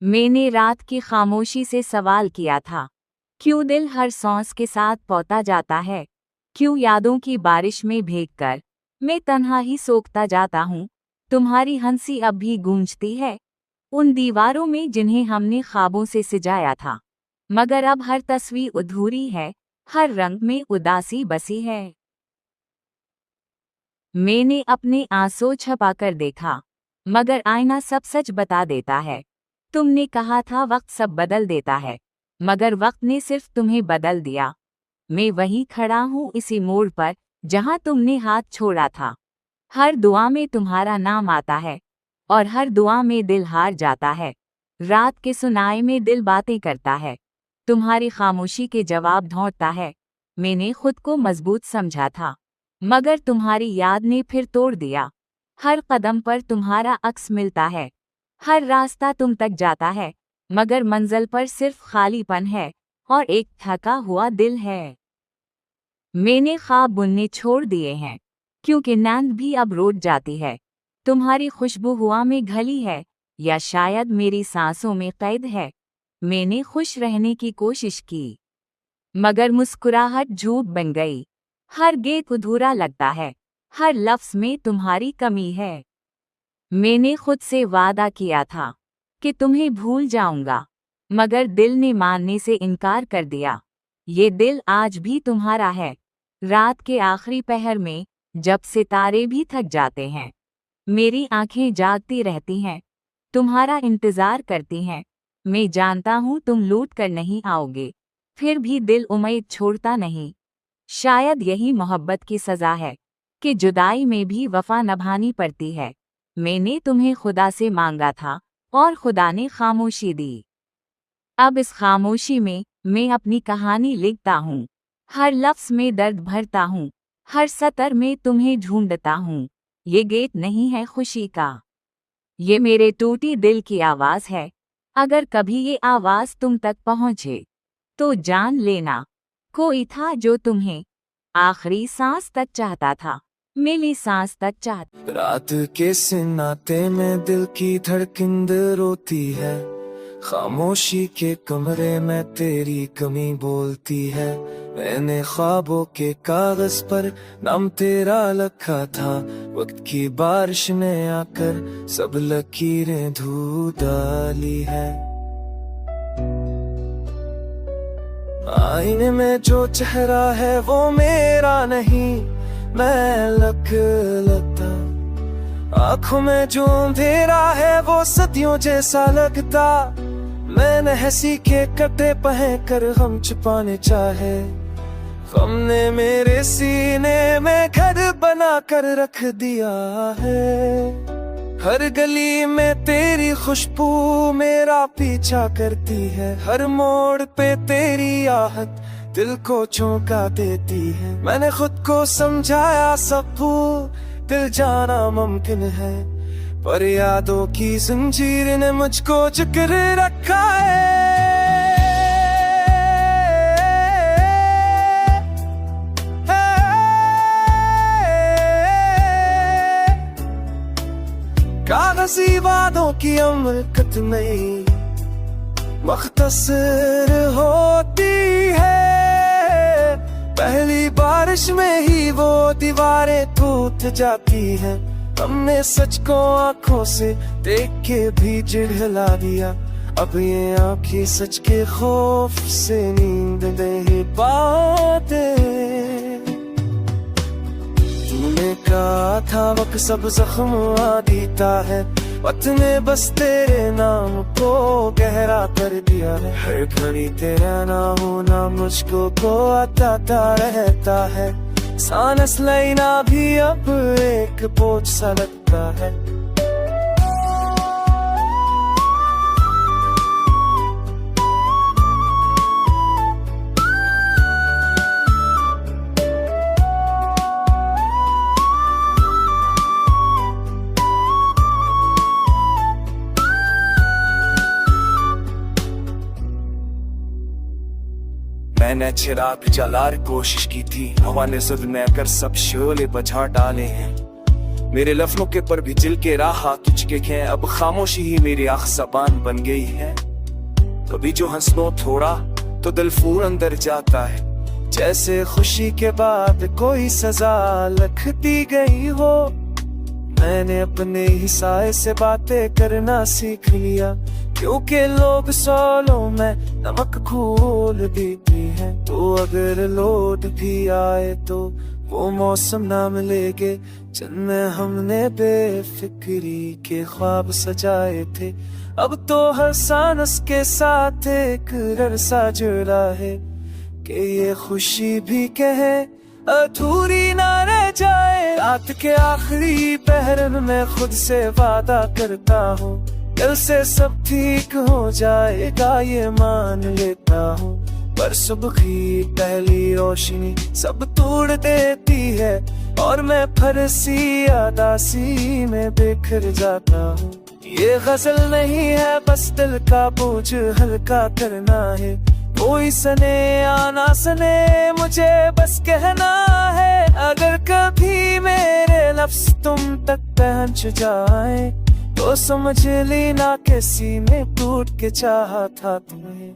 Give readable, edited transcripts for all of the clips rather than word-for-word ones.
मैंने रात की खामोशी से सवाल किया था, क्यों दिल हर सांस के साथ पौता जाता है? क्यों यादों की बारिश में भीगकर मैं तन्हा ही सोखता जाता हूँ? तुम्हारी हंसी अब भी गूंजती है उन दीवारों में जिन्हें हमने ख्वाबों से सिजाया था, मगर अब हर तस्वीर अधूरी है, हर रंग में उदासी बसी है। मैंने अपने आंसू छुपाकर देखा, मगर आईना सब सच बता देता है। तुमने कहा था वक्त सब बदल देता है, मगर वक्त ने सिर्फ तुम्हें बदल दिया। मैं वहीं खड़ा हूँ इसी मोड़ पर जहाँ तुमने हाथ छोड़ा था। हर दुआ में तुम्हारा नाम आता है और हर दुआ में दिल हार जाता है। रात के सुनाए में दिल बातें करता है, तुम्हारी खामोशी के जवाब ढूंढता है। मैंने खुद को मजबूत समझा था, मगर तुम्हारी याद ने फिर तोड़ दिया। हर कदम पर तुम्हारा अक्स मिलता है, हर रास्ता तुम तक जाता है, मगर मंजिल पर सिर्फ खालीपन है और एक थका हुआ दिल है। मैंने ख्वाब बुनने छोड़ दिए हैं, क्योंकि नींद भी अब रूठ जाती है। तुम्हारी खुशबू हवा में घली है, या शायद मेरी सांसों में कैद है। मैंने खुश रहने की कोशिश की, मगर मुस्कुराहट झूठ बन गई। हर गीत अधूरा लगता है, हर लफ्ज में तुम्हारी कमी है। मैंने खुद से वादा किया था कि तुम्हें भूल जाऊंगा, मगर दिल ने मानने से इनकार कर दिया। ये दिल आज भी तुम्हारा है। रात के आखिरी पहर में जब सितारे भी थक जाते हैं, मेरी आंखें जागती रहती हैं, तुम्हारा इंतजार करती हैं। मैं जानता हूँ तुम लौट कर नहीं आओगे, फिर भी दिल उम्मीद छोड़ता नहीं। शायद यही मोहब्बत की सज़ा है कि जुदाई में भी वफा निभानी पड़ती है। मैंने तुम्हें खुदा से मांगा था और खुदा ने खामोशी दी। अब इस खामोशी में मैं अपनी कहानी लिखता हूँ। हर लफ्ज़ में दर्द भरता हूँ, हर सतर में तुम्हें ढूंढता हूँ। ये गीत नहीं है खुशी का, ये मेरे टूटी दिल की आवाज़ है। अगर कभी ये आवाज़ तुम तक पहुँचे, तो जान लेना कोई था जो तुम्हें आखिरी सांस तक चाहता था, मिली सांस तक चाहता। रात के सन्नाटे में दिल की धड़कन रोती है, खामोशी के कमरे में तेरी कमी बोलती है। मैंने ख्वाबों के कागज पर नाम तेरा लिखा था, वक्त की बारिश ने आकर सब लकीरें धो डाली है। आईने में जो चेहरा है वो मेरा नहीं, मैं लगता। आँखों में जो अंधेरा है वो सदियों जैसा लगता। मैंने हंसी के कटे पहन कर हम छुपाने चाहे, गम ने मेरे सीने में घर बना कर रख दिया है। हर गली में तेरी खुशबू मेरा पीछा करती है, हर मोड़ पे तेरी आहट दिल को चौंका देती है। मैंने खुद को समझाया सब दिल जाना मुमकिन है, पर यादों की जंजीर ने मुझको जकड़े रखा है। कागजी वादों की अमलकत नहीं मुख्तसर होती है। पहली बारिश में ही वो दीवारें टूट जाती हैं। हमने सच को आंखों से देख के भी झिलमिला दिया, अब ये आंखें सच के खौफ से नींद नहीं पाते। तूने कहा था वक्त सब जख्म देता है, वक्त ने बस तेरे नाम को गहरा कर दिया है। हर घड़ी तेरा ना होना मुझको को आता रहता है। सांस लेना भी अब एक बोझ सा लगता है। मैंने चिराग जलार कोशिश की थी, हवा ने जुल्म कर सब शोले बचा डाले हैं। मेरे लफ्ज़ों के पर भी दिल के राह तुझके हैं। अब खामोशी ही मेरी आख ज़बान बन गई है। कभी जो हंसनो थोड़ा तो दिल फूर अंदर जाता है, जैसे खुशी के बाद कोई सजा लिख दी गई हो। मैंने अपने ही साए से बातें करना सीख लिया, क्योंकि लोग सौलों में नमक घोल देते हैं। तो अगर लौट भी आए तो वो मौसम ना मिलेगे जिनमें हमने बेफिक्री के ख्वाब सजाए थे। अब तो हर सांस के साथ एक रसा जुड़ा है कि ये खुशी भी कहे अधूरी ना रह जाए। रात के आखिरी पहर में खुद से वादा करता हूँ, दिल से सब ठीक हो जाएगा ये मान लेता हूँ। पर सुबह की पहली रोशनी सब तोड़ देती है और मैं फरसी अदासी में बिखर जाता हूँ। ये गजल नहीं है, बस दिल का बोझ हल्का करना है। कोई सने या ना सने मुझे बस कहना है। अगर कभी मेरे लफ्ज़ तुम तक पहुंच जाए तो समझ लेना कि सीने टूट के चाहा था तुम्हें।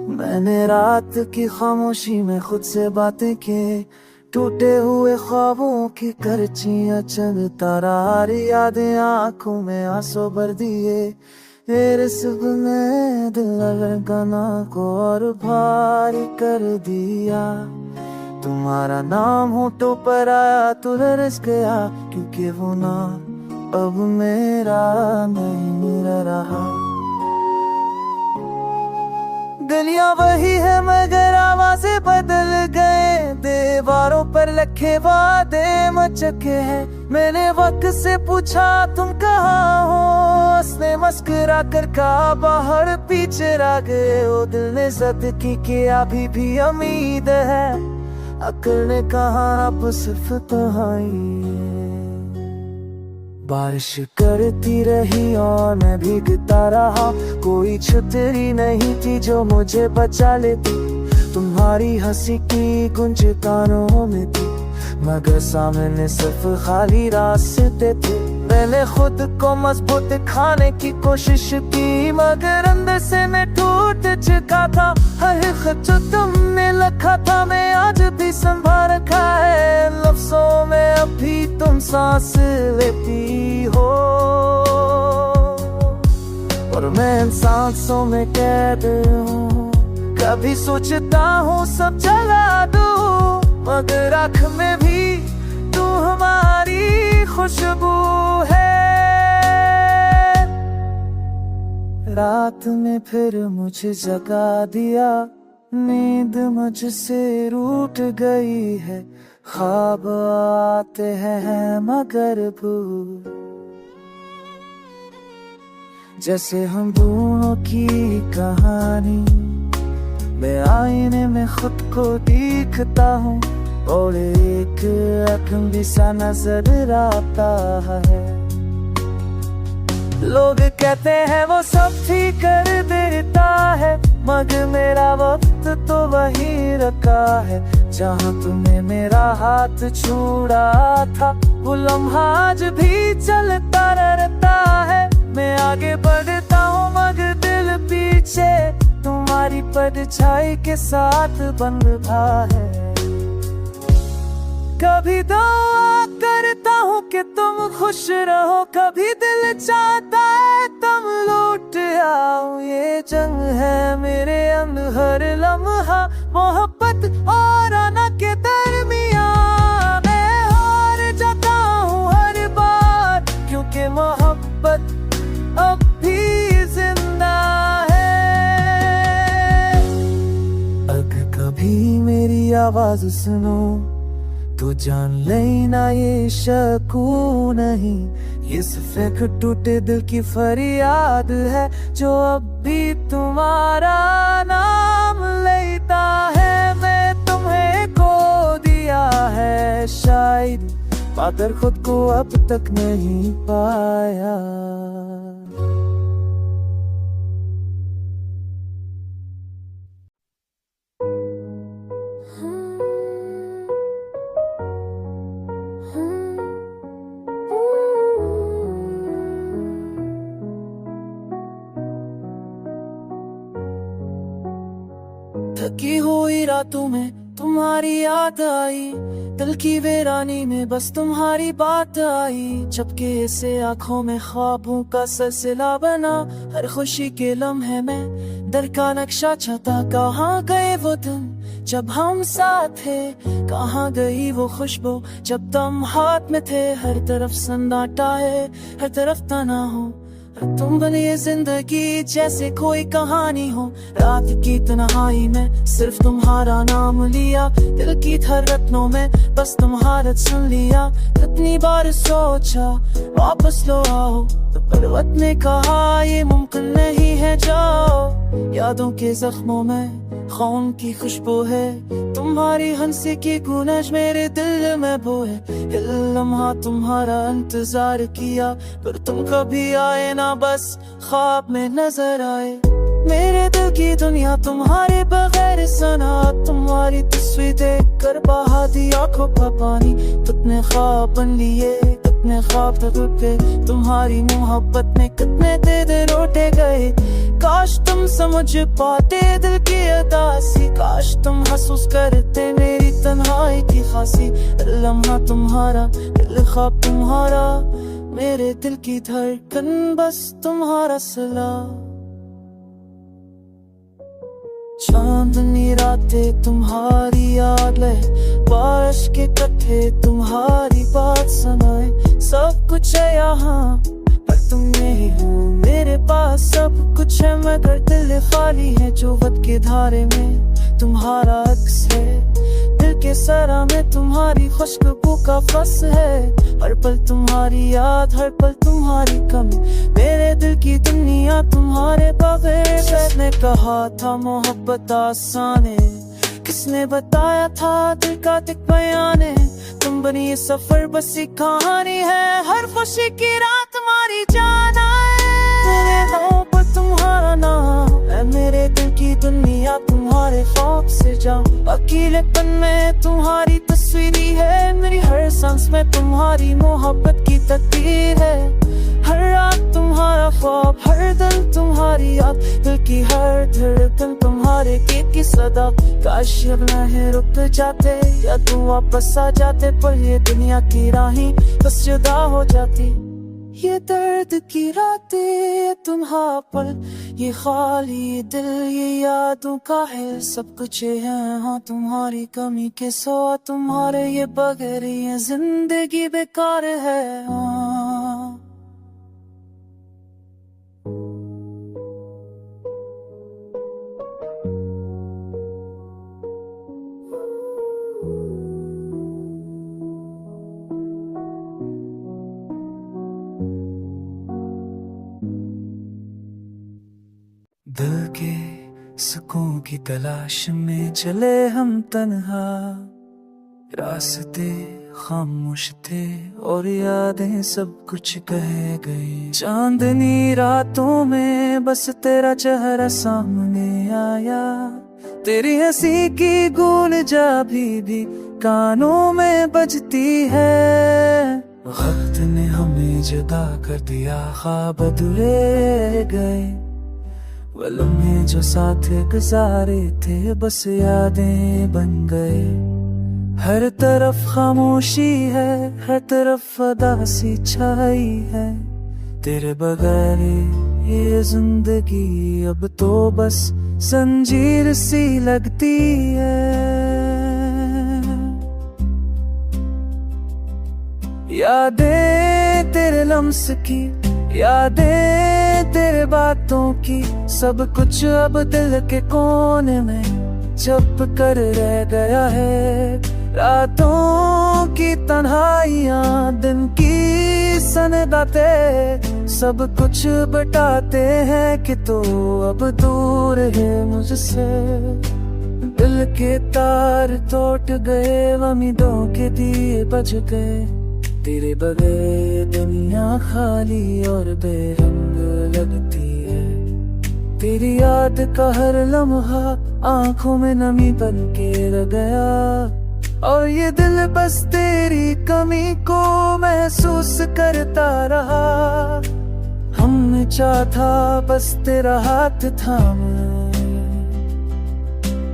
मैंने रात की खामोशी में खुद से बातें की, टूटे हुए ख्वाबों की करचियां चलता रहा। यादें आंखों में आंसू भर दिए, मेरे सुबह में दिल लगना को और भारी कर दिया। तुम्हारा नाम होठों पर आया तो रस गया, क्योंकि वो नाम अब मेरा नहीं रहा। दुनिया वही है मगर आवाजें बदल गए, दीवारों पर लिखे वादे मचके हैं। मैंने वक्त से पूछा तुम कहाँ हो, उसने मुस्कुरा कर कहा बाहर पीछे रह गए। ओ दिल ने जिद की कि अभी भी उम्मीद है, अकल ने कहा अब सिर्फ तन्हाई है। बारिश करती रही और मैं भीगता रहा, कोई छतरी नहीं थी जो मुझे बचा लेती। तुम्हारी हंसी की गूंज कानों में थी, मगर सामने सिर्फ खाली रास्ते थे। मैंने खुद को मजबूत खाने की कोशिश की, मगर अंदर से मैं टूट चुका था। हर खत जो तुमने लिखा था मैं आज भी संभाल रखा है। लफ्जों में अभी तुम सांस लेती हो और मैं इन सांसों में कैद हूँ। कभी सोचता हूँ सब जला दूँ, मगर आँख में भी तू हमारी खुशबू है। रात में फिर मुझे जगा दिया, नींद मुझसे रूठ गई है। ख्वाब आते हैं मगर भूल, जैसे हम दोनों की कहानी। मैं आईने में खुद को दिखता हूँ और एक अखंडी सा नजर आता है। लोग कहते हैं वो सब ठीक कर देता है, मगर मेरा वक्त तो वही रखा है जहाँ तुमने मेरा हाथ छुड़ा था। वो लम्हा आज भी चलता रहता है। मैं आगे बढ़ता हूँ मगर दिल पीछे तुम्हारी परछाई के साथ बन रहा है। कभी दुआ करता हूँ कि तुम खुश रहो, कभी दिल चाहता है तुम लौट आओ। ये जंग है मेरे अंदर हर लम्हा, मोहब्बत और आना के दरमियान। मैं हार जाता हूँ हर बार, क्योंकि मोहब्बत अब भी जिंदा है। अगर कभी मेरी आवाज सुनो तो जान लेना ये शकू नहीं, ये सिर्फ एक टूटे दिल की फरियाद है जो अब भी तुम्हारा नाम लेता है। मैं तुम्हें खो दिया है शायद, मगर खुद को अब तक नहीं पाया। थकी हुई रातों में तुम्हारी याद आई, दिल की वीरानी में बस तुम्हारी बात आई। चपके से आंखों में ख्वाबों का सिलसिला बना, हर खुशी के लम्हे में दर का नक्शा छता। कहाँ गए वो दिन जब हम साथ थे, कहाँ गई वो खुशबू जब तुम हाथ में थे। हर तरफ सन्नाटा है, हर तरफ तना हो, तुम बनी जिंदगी जैसे कोई कहानी हो। रात की तन्हाई में सिर्फ तुम्हारा नाम लिया, दिल की धड़कनों में बस तुम्हारा सुन लिया। कितनी बार सोचा वापस लो आओ, तो पर्वत ने कहा ये मुमकिन नहीं है जाओ। यादों के जख्मों में खून की खुशबू है, तुम्हारी हंसी की गूंज मेरे दिल में बो है। लम्हा तुम्हारा इंतजार किया, पर तुम कभी आए ना, बस ख्वाब में नजर आए। मेरे दिल की दुनिया तुम्हारे बगैर सना, तुम्हारी तस्वीर देख कर बहा दी आंखों का पानी। कितने ख्वाब बन लिए, कितने ख्वाब टूटे, तुम्हारी मोहब्बत में कितने दिन रोटे गए। काश तुम समझ पाते दिल की उदासी, काश तुम महसूस करते मेरी तन्हाई की खासी। लम्हा तुम्हारा, दिल ख्वाब तुम्हारा, मेरे दिल की धड़कन बस तुम्हारा सिला। चांदनी रातें तुम्हारी याद ले, बारिश के कट्ठे तुम्हारी बात सुनाए। सब कुछ है यहाँ पर तुम नहीं हो, मेरे पास सब कुछ है मगर दिल खाली है। जो वक्त के धारे में तुम्हारा अक्स है, दिल के सरा में तुम्हारी खुशबू का फस है। हर पल तुम्हारी याद, हर पल तुम्हारी कमी, मेरे दिल की दुनिया तुम्हारे बगैर। किसने कहा था मोहब्बत आसान है, किसने बताया था दिल का दिख बयान है। तुम बनी ये सफर बस एक कहानी है, हर खुशी की रात तुम्हारी जान आए। मेरे नाम पर तुम्हारा नाम है, मेरे दिल की दुनिया तुम्हारे ख्वाब से जाऊं। अकेलेपन में तुम्हारी तस्वीरी है, मेरी हर सांस में तुम्हारी मोहब्बत की तकदीर है। हर रात तुम्हारा ख्वाब, हर दिन तुम्हारी याद, दिल की हर धड़कन तुम्हारे गीत की सदा। काश अब नहीं रुक जाते या तुम वापस आ जाते, पर ये दुनिया की राहें बस जुदा हो जाती। ये दर्द की रातें, तुम्हारा पल, ये खाली दिल, ये यादों का है सब कुछ है। हाँ तुम्हारी कमी के सिवा, तुम्हारे ये बगैर ये जिंदगी बेकार है। हाँ दिल के सुकून की तलाश में चले हम तन्हा, रास्ते खामोश थे और यादें सब कुछ कह गई। चांदनी रातों में बस तेरा चेहरा सामने आया, तेरी हंसी की गूंज भी कानों में बजती है। वक्त ने हमें जुदा कर दिया, ख्वाब अधूरे गए, वो लम्हे जो साथ गुजारे थे बस यादें बन गए। हर तरफ खामोशी है, हर तरफ उदासी छाई है। तेरे बगैर ये जिंदगी अब तो बस जंजीर सी लगती है। यादें तेरे लम्स की, यादें तेरे बातों की, सब कुछ अब दिल के कोने में छुप कर रह गया है। रातों की तन्हाइयां, दिन की सनगाते, सब कुछ बताते हैं कि तो अब दूर है मुझसे। दिल के तार टूट गए, उम्मीदों के दिए बुझ गए, तेरे बगैर दुनिया खाली और बेरंग लगती है। तेरी याद का हर लम्हा आंखों में नमी बन के रह गया, और ये दिल बस तेरी कमी को महसूस करता रहा। हमने चाहा बस तेरा हाथ थामा,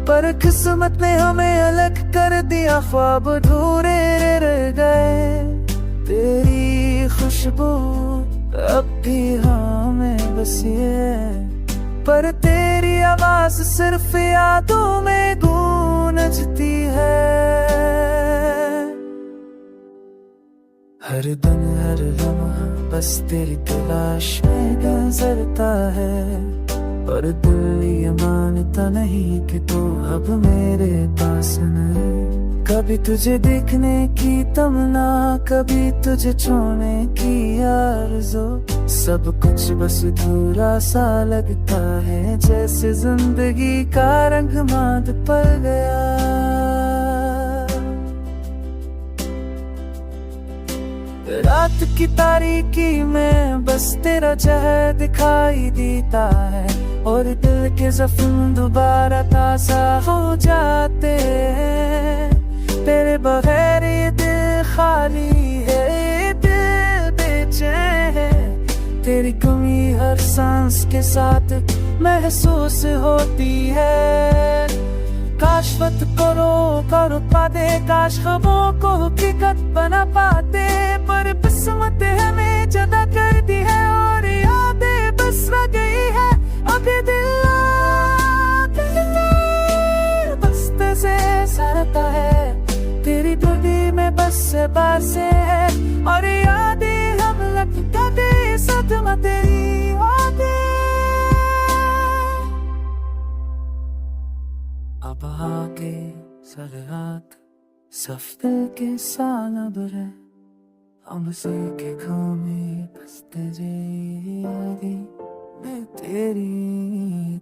पर किस्मत ने हमें अलग कर दिया, ख्वाब अधूरे रह गए। तेरी खुशबू अब भी हमें बसी है, पर तेरी आवाज सिर्फ यादों में गूंजती है। हर दिन हर लम्हा बस तेरी तलाश में गुजरता है, और दिल ये मानता नहीं कि तू अब मेरे पास नहीं। कभी तुझे देखने की तमन्ना, कभी तुझे छूने की आरज़ू, सब कुछ बस अधूरा सा लगता है, जैसे जिंदगी का रंग मांद पड़ गया। रात की तारीकी में बस तेरा चेहरा दिखाई देता है, और दिल के जख्म दोबारा ताज़ा हो जाते हैं। तेरे बगैर ये दिल खाली है, ये दिल बेचैन है। तेरी कमी हर सांस के साथ महसूस होती है। काश वक्त को रोक पाते, काश ख्वाबों को हकीकत बना पाते, पर किस्मत हमें जुदा कर दी है, और यादें बस रह गई है। अब ये दिल बस से सरता है, तेरी धुनी में बस बासे है, और यादें हम लगता दे सदमा तेरी यादें। अब आगे सरहद सफर के साल बरे, हमसे के घूमे बस तेरी यादें, मैं तेरी